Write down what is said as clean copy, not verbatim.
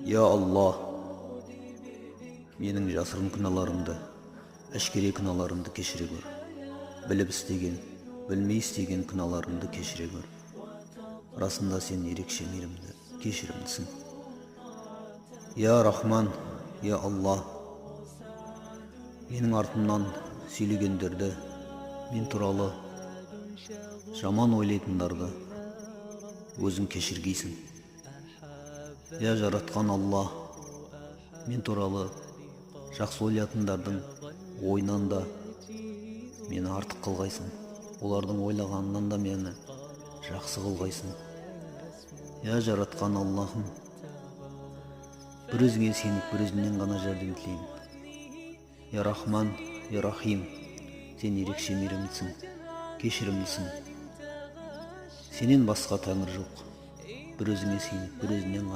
Ya Allah, менің жасырын күнәларымды, әшкере күнәларымды кешіре көр. Біліп істеген, білмей істеген күнәларымды кешіре көр. Расында сен ерекше мейірімді, кешірімдісің. Я Рахман, я Алла, менің артымнан сөйлегендерді, мен туралы жаман ойлайтындарды өзің кешіргейсің. Я жаратқан Алла, мен туралы жақсы ойлайтындардың ойынан да мені артық қылғайсың. Олардың ойлағанынан да мені жақсы қылғайсың. Я жаратқан Аллахым, бір өзіңе сеніп, бір өзіңнен ғана жәрдем тілеймін. Я Рахман, я Рахим, сен ерекше мейірімдісің, кешірімдісің. Сенен басқа тәңір жоқ. Бір өзіңе сеніп, бір өзіңнен ғана